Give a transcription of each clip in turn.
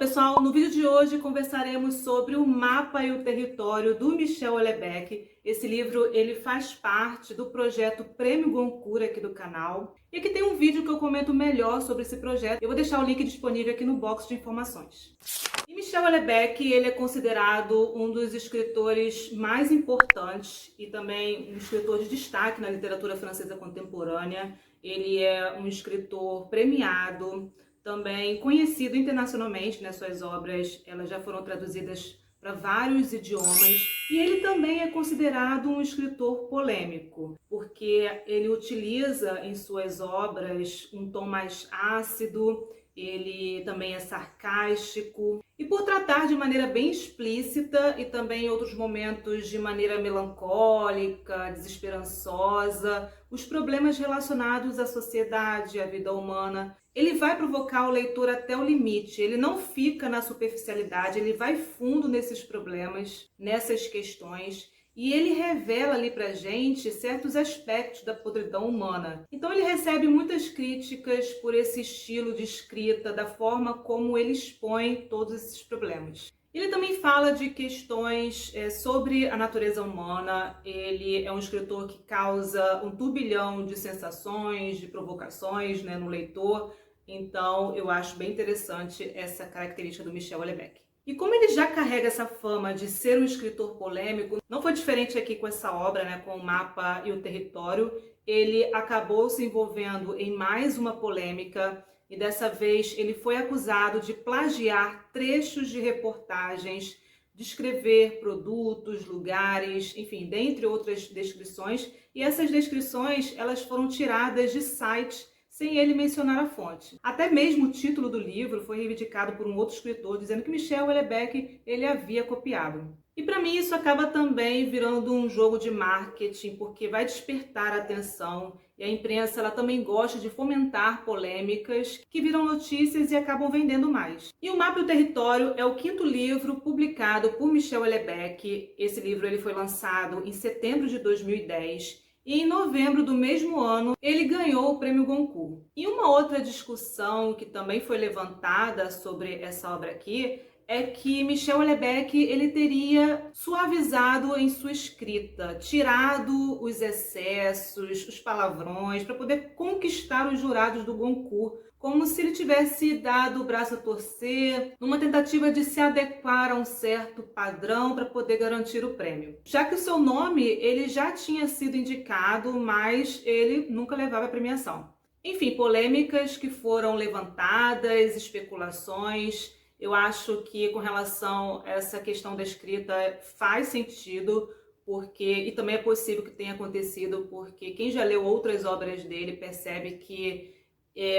Pessoal, no vídeo de hoje conversaremos sobre o Mapa e o Território do Michel Houellebecq. Esse livro ele faz parte do projeto Prêmio Goncourt aqui do canal. E aqui tem um vídeo que eu comento melhor sobre esse projeto. Eu vou deixar o link disponível aqui no box de informações. E Michel Houellebecq ele é considerado um dos escritores mais importantes e também um escritor de destaque na literatura francesa contemporânea. Ele é um escritor premiado, também conhecido internacionalmente, né? Suas obras elas já foram traduzidas para vários idiomas. E ele também é considerado um escritor polêmico, porque ele utiliza em suas obras um tom mais ácido, ele também é sarcástico. E por tratar de maneira bem explícita e também em outros momentos de maneira melancólica, desesperançosa, os problemas relacionados à sociedade, à vida humana, ele vai provocar o leitor até o limite. Ele não fica na superficialidade, ele vai fundo nesses problemas, nessas questões. E ele revela ali pra gente certos aspectos da podridão humana. Então ele recebe muitas críticas por esse estilo de escrita, da forma como ele expõe todos esses problemas. Ele também fala de questões sobre a natureza humana. Ele é um escritor que causa um turbilhão de sensações, de provocações, né, no leitor. Então eu acho bem interessante essa característica do Michel Houellebecq. E como ele já carrega essa fama de ser um escritor polêmico, não foi diferente aqui com essa obra, né, com o Mapa e o Território. Ele acabou se envolvendo em mais uma polêmica e dessa vez ele foi acusado de plagiar trechos de reportagens, descrever produtos, lugares, enfim, dentre outras descrições. E essas descrições elas foram tiradas de sites sem ele mencionar a fonte. Até mesmo o título do livro foi reivindicado por um outro escritor, dizendo que Michel Houellebecq ele havia copiado. E para mim isso acaba também virando um jogo de marketing, porque vai despertar a atenção e a imprensa ela também gosta de fomentar polêmicas que viram notícias e acabam vendendo mais. E o Mapa e o Território é o quinto livro publicado por Michel Houellebecq. Esse livro ele foi lançado em setembro de 2010. E em novembro do mesmo ano, ele ganhou o Prêmio Goncourt. E uma outra discussão que também foi levantada sobre essa obra aqui é que Michel Houellebecq ele teria suavizado em sua escrita, tirado os excessos, os palavrões, para poder conquistar os jurados do Goncourt, como se ele tivesse dado o braço a torcer, numa tentativa de se adequar a um certo padrão para poder garantir o prêmio. Já que o seu nome ele já tinha sido indicado, mas ele nunca levava a premiação. Enfim, polêmicas que foram levantadas, especulações. Eu acho que com relação a essa questão da escrita faz sentido, porque e também é possível que tenha acontecido, porque quem já leu outras obras dele percebe que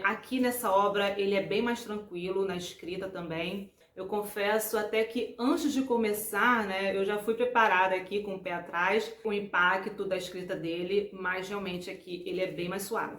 aqui nessa obra ele é bem mais tranquilo na escrita também. Eu confesso até que antes de começar, né, eu já fui preparada aqui com o pé atrás, com o impacto da escrita dele, mas realmente aqui ele é bem mais suave.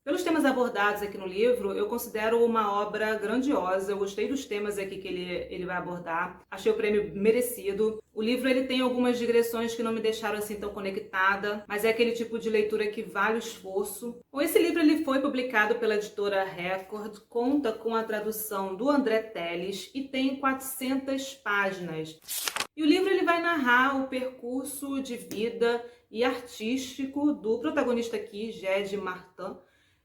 Pelos temas abordados aqui no livro, eu considero uma obra grandiosa. Eu gostei dos temas aqui que ele vai abordar. Achei o prêmio merecido. O livro ele tem algumas digressões que não me deixaram assim tão conectada, mas é aquele tipo de leitura que vale o esforço. Bom, esse livro ele foi publicado pela editora Record, conta com a tradução do André Teles e tem 400 páginas. E o livro ele vai narrar o percurso de vida e artístico do protagonista aqui, Gede Martin.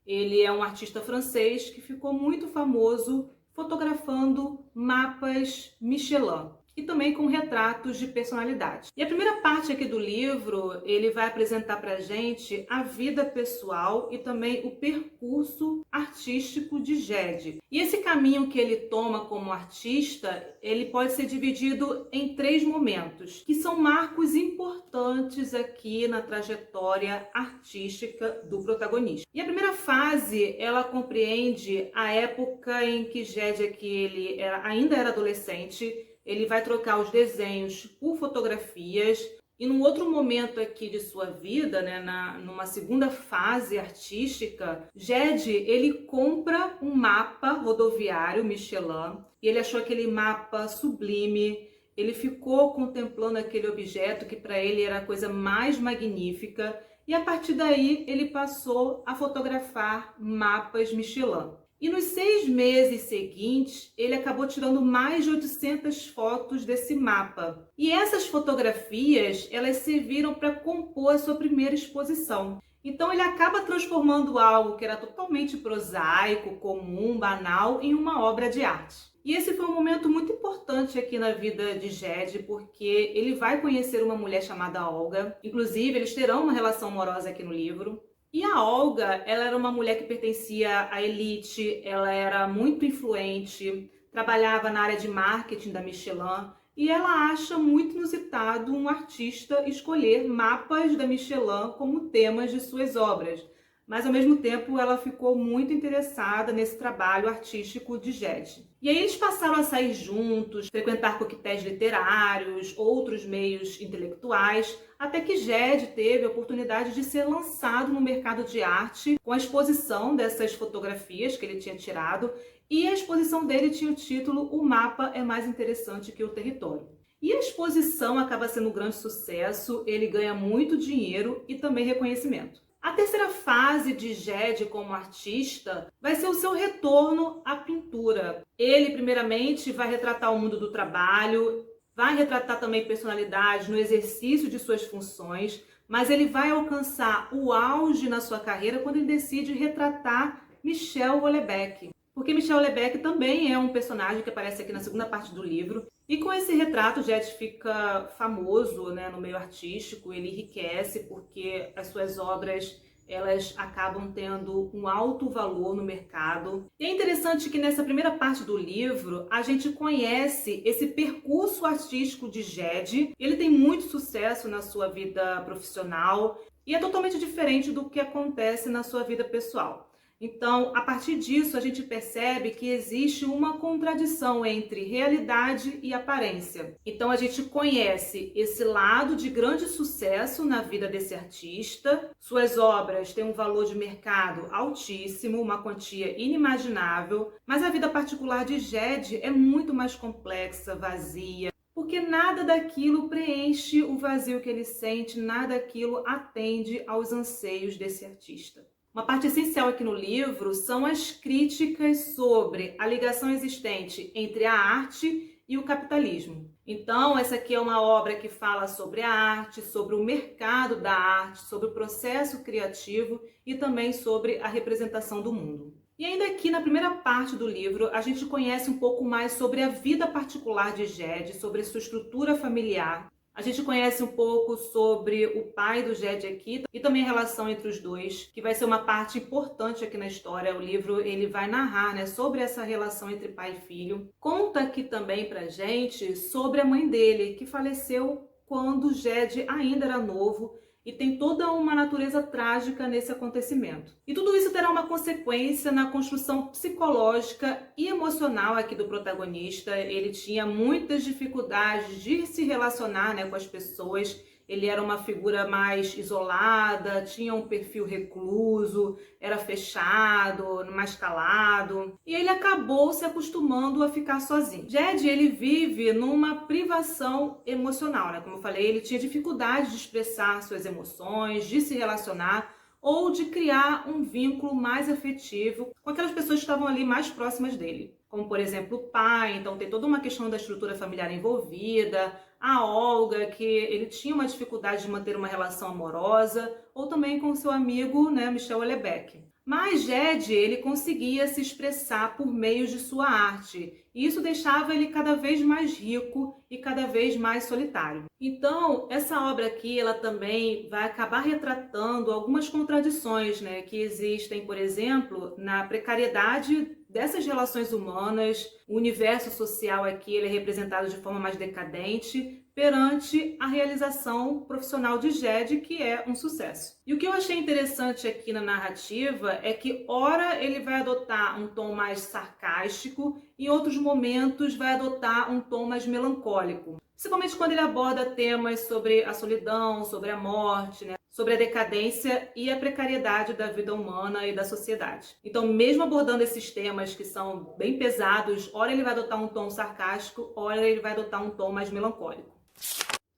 Ele é um artista francês que ficou muito famoso fotografando mapas Michelin e também com retratos de personalidade. E a primeira parte aqui do livro, ele vai apresentar pra gente a vida pessoal e também o percurso artístico de Gede. E esse caminho que ele toma como artista, ele pode ser dividido em 3 momentos, que são marcos importantes aqui na trajetória artística do protagonista. E a primeira fase, ela compreende a época em que Gede aqui, ainda era adolescente. Ele vai trocar os desenhos por fotografias e num outro momento aqui de sua vida, né, numa segunda fase artística, Gede ele compra um mapa rodoviário Michelin e ele achou aquele mapa sublime. Ele ficou contemplando aquele objeto que para ele era a coisa mais magnífica e a partir daí ele passou a fotografar mapas Michelin. E nos 6 meses seguintes, ele acabou tirando mais de 800 fotos desse mapa. E essas fotografias, elas serviram para compor a sua primeira exposição. Então ele acaba transformando algo que era totalmente prosaico, comum, banal, em uma obra de arte. E esse foi um momento muito importante aqui na vida de Ged, porque ele vai conhecer uma mulher chamada Olga. Inclusive, eles terão uma relação amorosa aqui no livro. E a Olga, ela era uma mulher que pertencia à elite, ela era muito influente, trabalhava na área de marketing da Michelin, e ela acha muito inusitado um artista escolher mapas da Michelin como temas de suas obras. Mas, ao mesmo tempo, ela ficou muito interessada nesse trabalho artístico de Ged. E aí eles passaram a sair juntos, frequentar coquetéis literários, outros meios intelectuais, até que Ged teve a oportunidade de ser lançado no mercado de arte com a exposição dessas fotografias que ele tinha tirado, e a exposição dele tinha o título "O Mapa é Mais Interessante que o Território". E a exposição acaba sendo um grande sucesso, ele ganha muito dinheiro e também reconhecimento. A terceira fase de Ged como artista vai ser o seu retorno à pintura. Ele, primeiramente, vai retratar o mundo do trabalho, vai retratar também personalidades no exercício de suas funções, mas ele vai alcançar o auge na sua carreira quando ele decide retratar Michel Houellebecq. Porque Michel Houellebecq também é um personagem que aparece aqui na segunda parte do livro. E com esse retrato, Ged fica famoso, né, no meio artístico, ele enriquece porque as suas obras elas acabam tendo um alto valor no mercado. E é interessante que nessa primeira parte do livro a gente conhece esse percurso artístico de Ged. Ele tem muito sucesso na sua vida profissional e é totalmente diferente do que acontece na sua vida pessoal. Então, a partir disso, a gente percebe que existe uma contradição entre realidade e aparência. Então, a gente conhece esse lado de grande sucesso na vida desse artista. Suas obras têm um valor de mercado altíssimo, uma quantia inimaginável, mas a vida particular de Ged é muito mais complexa, vazia, porque nada daquilo preenche o vazio que ele sente, nada daquilo atende aos anseios desse artista. Uma parte essencial aqui no livro são as críticas sobre a ligação existente entre a arte e o capitalismo. Então, essa aqui é uma obra que fala sobre a arte, sobre o mercado da arte, sobre o processo criativo e também sobre a representação do mundo. E ainda aqui na primeira parte do livro, a gente conhece um pouco mais sobre a vida particular de Ged, sobre a sua estrutura familiar. A gente conhece um pouco sobre o pai do Ged aqui e também a relação entre os dois, que vai ser uma parte importante aqui na história. O livro ele vai narrar, né, sobre essa relação entre pai e filho. Conta aqui também pra gente sobre a mãe dele, que faleceu quando Ged ainda era novo, e tem toda uma natureza trágica nesse acontecimento. E tudo isso terá uma consequência na construção psicológica e emocional aqui do protagonista. Ele tinha muitas dificuldades de se relacionar, né, com as pessoas. Ele era uma figura mais isolada, tinha um perfil recluso, era fechado, mais calado. E ele acabou se acostumando a ficar sozinho. Ged, ele vive numa privação emocional, né? Como eu falei, ele tinha dificuldade de expressar suas emoções, de se relacionar ou de criar um vínculo mais afetivo com aquelas pessoas que estavam ali mais próximas dele. Como, por exemplo, o pai. Então tem toda uma questão da estrutura familiar envolvida, a Olga, que ele tinha uma dificuldade de manter uma relação amorosa, ou também com seu amigo, né, Michel Houellebecq. Mas Ged, ele conseguia se expressar por meio de sua arte, e isso deixava ele cada vez mais rico e cada vez mais solitário. Então, essa obra aqui, ela também vai acabar retratando algumas contradições, né, que existem, por exemplo, na precariedade dessas relações humanas. O universo social aqui ele é representado de forma mais decadente perante a realização profissional de Ged, que é um sucesso. E o que eu achei interessante aqui na narrativa é que, ora, ele vai adotar um tom mais sarcástico, e em outros momentos vai adotar um tom mais melancólico. Principalmente quando ele aborda temas sobre a solidão, sobre a morte, né? Sobre a decadência e a precariedade da vida humana e da sociedade. Então, mesmo abordando esses temas que são bem pesados, ora ele vai adotar um tom sarcástico, ora ele vai adotar um tom mais melancólico.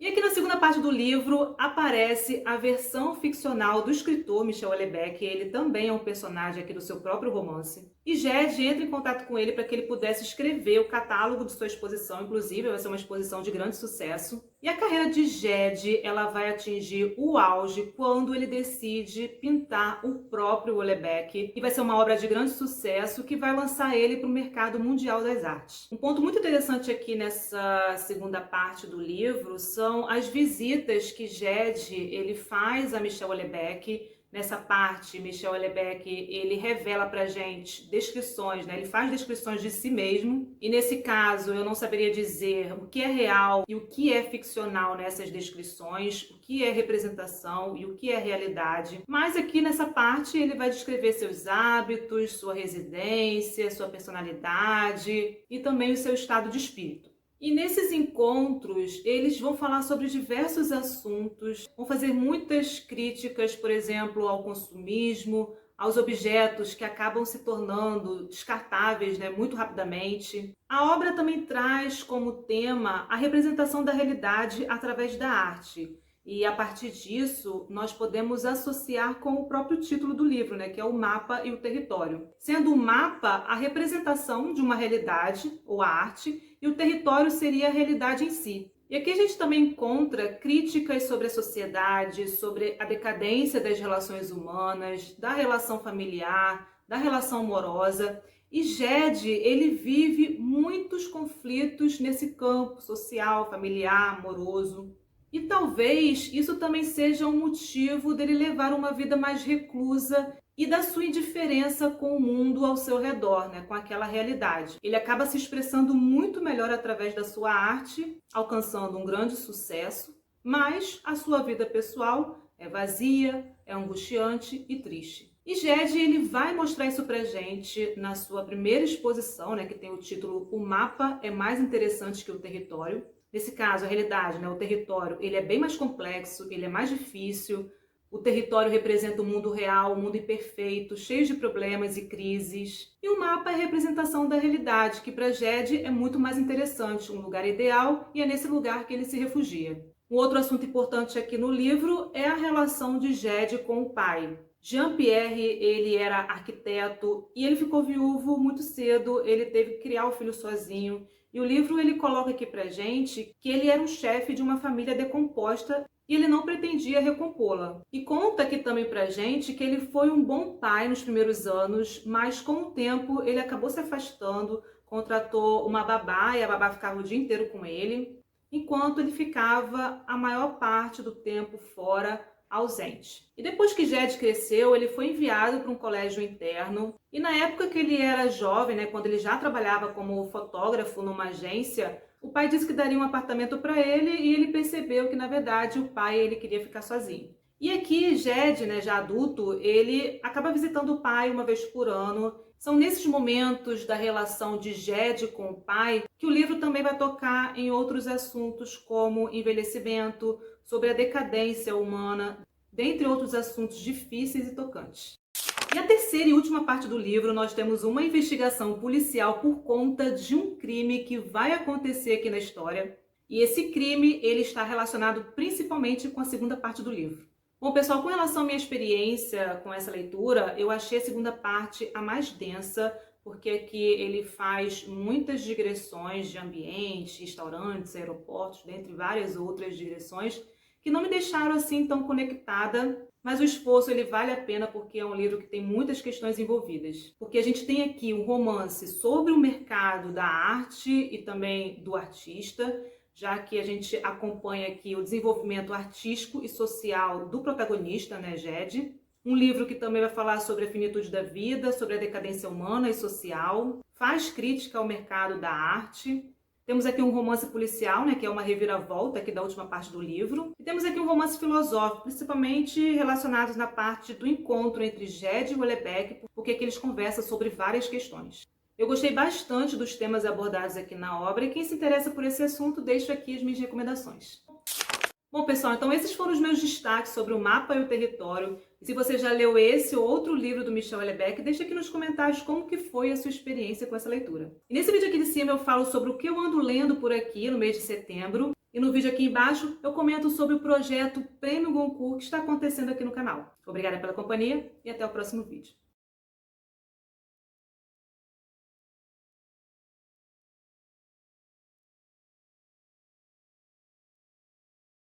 E aqui na segunda parte do livro aparece a versão ficcional do escritor Michel Houellebecq. Ele também é um personagem aqui do seu próprio romance. E Ged entra em contato com ele para que ele pudesse escrever o catálogo de sua exposição, inclusive vai ser uma exposição de grande sucesso. E a carreira de Ged, ela vai atingir o auge quando ele decide pintar o próprio Houellebecq, e vai ser uma obra de grande sucesso que vai lançar ele para o mercado mundial das artes. Um ponto muito interessante aqui nessa segunda parte do livro são as visitas que Ged ele faz a Michel Houellebecq. Nessa parte, Michel Houellebecq, ele revela pra gente descrições, né? Ele faz descrições de si mesmo. E nesse caso, eu não saberia dizer o que é real e o que é ficcional nessas descrições, o que é representação e o que é realidade. Mas aqui nessa parte, ele vai descrever seus hábitos, sua residência, sua personalidade e também o seu estado de espírito. E nesses encontros, eles vão falar sobre diversos assuntos, vão fazer muitas críticas, por exemplo, ao consumismo, aos objetos que acabam se tornando descartáveis, né, muito rapidamente. A obra também traz como tema a representação da realidade através da arte. E a partir disso, nós podemos associar com o próprio título do livro, né, que é o mapa e o território. Sendo o mapa a representação de uma realidade, ou a arte, e o território seria a realidade em si. E aqui a gente também encontra críticas sobre a sociedade, sobre a decadência das relações humanas, da relação familiar, da relação amorosa. E Ged, ele vive muitos conflitos nesse campo social, familiar, amoroso. E talvez isso também seja um motivo dele levar uma vida mais reclusa e da sua indiferença com o mundo ao seu redor, né, com aquela realidade. Ele acaba se expressando muito melhor através da sua arte, alcançando um grande sucesso, mas a sua vida pessoal é vazia, é angustiante e triste. E Ged, ele vai mostrar isso pra gente na sua primeira exposição, né, que tem o título O Mapa é Mais Interessante que o Território. Nesse caso, a realidade, né, o território, ele é bem mais complexo, ele é mais difícil. O território representa o mundo real, o mundo imperfeito, cheio de problemas e crises. E o mapa é a representação da realidade, que para Ged é muito mais interessante, um lugar ideal, e é nesse lugar que ele se refugia. Um outro assunto importante aqui no livro é a relação de Ged com o pai. Jean-Pierre, ele era arquiteto e ele ficou viúvo muito cedo, ele teve que criar o filho sozinho. E o livro ele coloca aqui pra gente que ele era um chefe de uma família decomposta e ele não pretendia recompô-la. E conta aqui também pra gente que ele foi um bom pai nos primeiros anos, mas com o tempo ele acabou se afastando, contratou uma babá e a babá ficava o dia inteiro com ele, enquanto ele ficava a maior parte do tempo fora, ausente. E depois que Ged cresceu, ele foi enviado para um colégio interno. E na época que ele era jovem, né, quando ele já trabalhava como fotógrafo numa agência, o pai disse que daria um apartamento para ele e ele percebeu que, na verdade, o pai ele queria ficar sozinho. E aqui, Ged, né, já adulto, ele acaba visitando o pai uma vez por ano. São nesses momentos da relação de Ged com o pai que o livro também vai tocar em outros assuntos como envelhecimento, sobre a decadência humana, dentre outros assuntos difíceis e tocantes. E a terceira e última parte do livro, nós temos uma investigação policial por conta de um crime que vai acontecer aqui na história. E esse crime, ele está relacionado principalmente com a segunda parte do livro. Bom, pessoal, com relação à minha experiência com essa leitura, eu achei a segunda parte a mais densa, porque aqui ele faz muitas digressões de ambientes, restaurantes, aeroportos, dentre várias outras digressões, que não me deixaram assim tão conectada, mas o esforço ele vale a pena porque é um livro que tem muitas questões envolvidas. Porque a gente tem aqui um romance sobre o mercado da arte e também do artista, já que a gente acompanha aqui o desenvolvimento artístico e social do protagonista, né, Ged. Um livro que também vai falar sobre a finitude da vida, sobre a decadência humana e social, faz crítica ao mercado da arte. Temos aqui um romance policial, né, que é uma reviravolta aqui da última parte do livro. E temos aqui um romance filosófico, principalmente relacionados na parte do encontro entre Ged e Houellebecq, porque aqui eles conversam sobre várias questões. Eu gostei bastante dos temas abordados aqui na obra e quem se interessa por esse assunto, deixo aqui as minhas recomendações. Bom, pessoal, então esses foram os meus destaques sobre o mapa e o território. E se você já leu esse ou outro livro do Michel Houellebecq, deixa aqui nos comentários como que foi a sua experiência com essa leitura. E nesse vídeo aqui de cima eu falo sobre o que eu ando lendo por aqui no mês de setembro. E no vídeo aqui embaixo eu comento sobre o projeto Prêmio Goncourt que está acontecendo aqui no canal. Obrigada pela companhia e até o próximo vídeo.